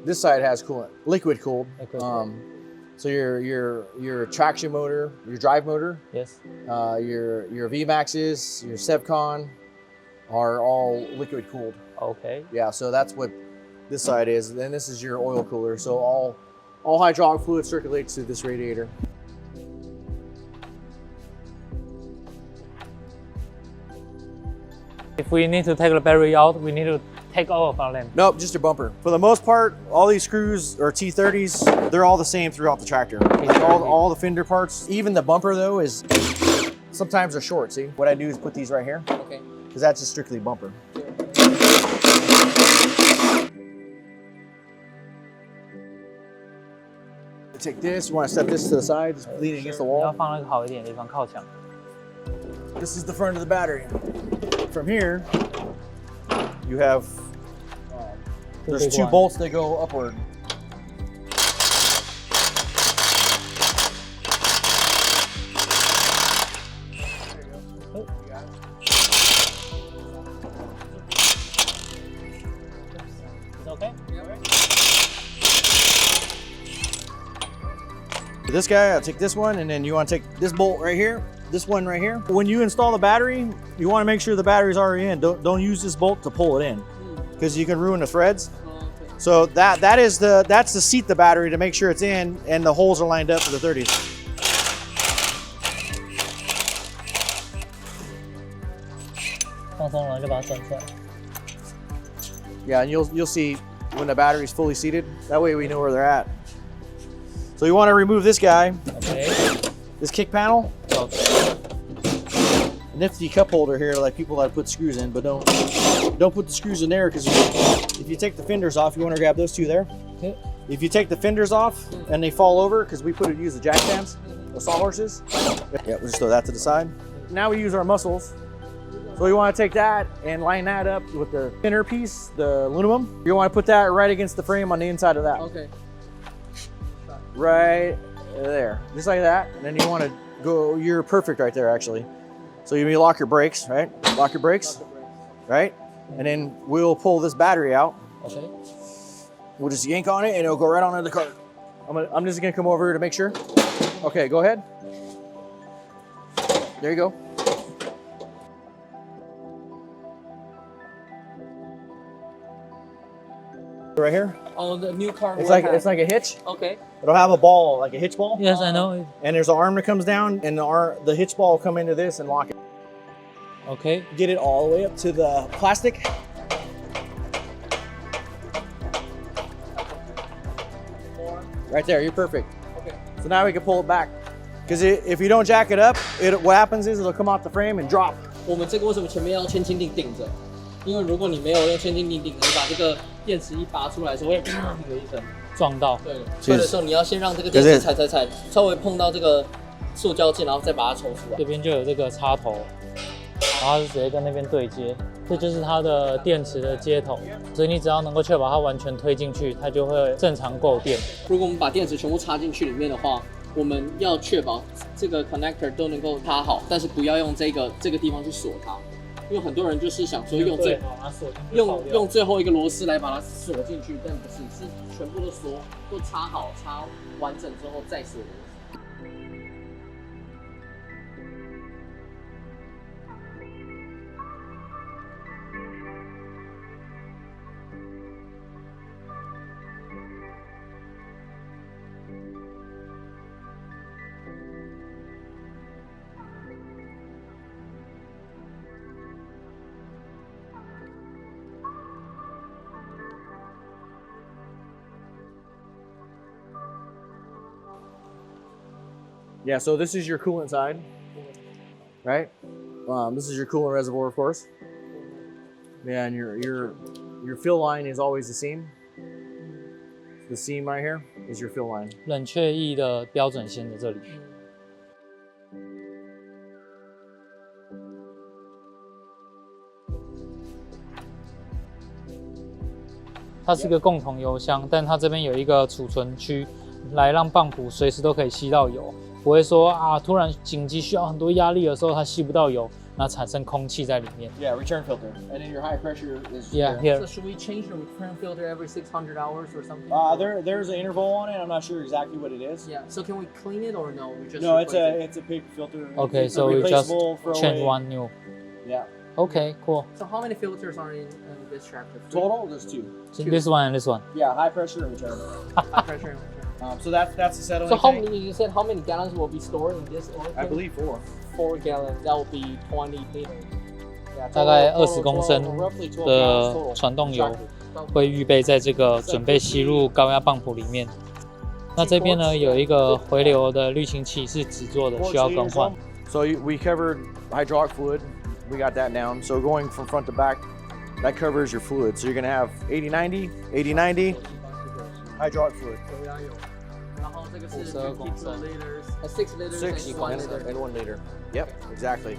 this side has coolant, liquid cooled. So your traction motor, your drive motor, Yes. your VMAXs, your Sevcon are all liquid cooled. Okay. Yeah, so that's what this side is. Then this is your oil cooler. So all hydraulic fluid circulates through this radiator. If we need to take the battery out, we need to take all of them. Nope, just a bumper. For the most part, all these screws or T30s, they're all the same throughout the tractor. Like all the fender parts, even the bumper though is sometimes they're short. See, what I do is put these right here. Okay. Because that's just strictly bumper. Take this. You want to step this to the side, just lean it against the 你要 wall. 放那个好一点的地方，靠墙。 This is the front of the battery. From here, you have there's big two one. bolts that go upward. It's okay. For this guy, I'll take this one, and then you want to take this bolt right here, this one right here. When you install the battery, you want to make sure the battery's already in. Don't use this bolt to pull it in, because you can ruin the threads. So that's to seat the battery to make sure it's in and the holes are lined up for the 30s. Yeah, and you'll see when the battery's fully seated. That way we know where they're at. So you want to remove this guy, Okay. this kick panel. Okay. A nifty cup holder here, like people that put screws in, but don't put the screws in there, because if you take the fenders off, you want to grab those two there. Okay. If you take the fenders off and they fall over, because we use the jack stands, the sawhorses. Yeah, we'll just throw that to the side. Now we use our muscles. So you want to take that and line that up with the inner piece, the aluminum. You want to put that right against the frame on the inside of that. Okay. Right there, just like that. And then you want to go, you're perfect right there actually. So you lock your brakes, right? Lock your brakes, right? And then we'll pull this battery out. Okay. We'll just yank on it and it'll go right onto the cart. I'm just gonna come over here to make sure. Okay, go ahead. There you go. Right here. Oh, the new car. It's like a hitch. Okay. It'll have a ball, like a hitch ball. Yes, I know. And there's an arm that comes down, and the hitch ball will come into this and lock it. Okay. Get it all the way up to the plastic. Right there, you're perfect. Okay. So now we can pull it back. Because if you don't jack it up, what happens is it'll come off the frame and drop. 我们这个为什么前面要千斤顶顶着？因为如果你没有用千斤顶顶，你把这个电池一拔出来的时候，会砰的一声撞到。对，吹的时候你要先让这个电池踩，稍微碰到这个塑胶件，然后再把它抽出来。这边就有这个插头，然后它是直接跟那边对接，这就是它的电池的接头，所以你只要能够确保它完全推进去，它就会正常购电。如果我们把电池全部插进去里面的话，我们要确保这个 connector 都能够插好，但是不要用这个地方去锁它。因为很多人就是想说用最后一个螺丝来把它锁进去，但不是，是全部都插好、插完整之后再锁螺丝。Yeah, so this is your coolant side, right? This is your coolant reservoir, of course. Yeah, and your fill line is always the seam. The seam right here is your fill line. 冷却液的标准线在这里。它是个共同油箱，但它这边有一个储存区，来让泵浦随时都可以吸到油，不会说啊突然紧急需要很多压力的时候它吸不到油，那产生空气在里面。Yeah, return filter. And then your high pressure is Yeah, here. here. So should we change the return filter every 600 hours or something? There's an interval on it. I'm not sure exactly what it is. Yeah. So can we clean it or no? We just No, replace it's a paper filter. Okay, It's so a we just replaceable change throwaway. one new. Yeah. Okay, cool. So how many filters are in this tractor? Total, there's 2. So this one and this one. Yeah, high pressure and return. High pressure and return. So that's the settling So how tank. many? You said how many gallons will be stored in this oil I tank? believe 4. 4 gallons. That will be 20 liters. Yeah, 大概 total- 20公升 roughly 12 gallons 的 total. 传动油 Exactly. 会预备在这个准备吸入高压泵浦里面。那这边呢有一个回流的滤清器是纸做的，需要更换。So we covered hydraulic fluid. We got that down. So going from front to back, that covers your fluid. So you're gonna have 80-90, 80-90, hydraulic fluid. 然后这个是52公升 6 liters, 6 liters 6 and 1 liter. and 1 liter. Yep, exactly.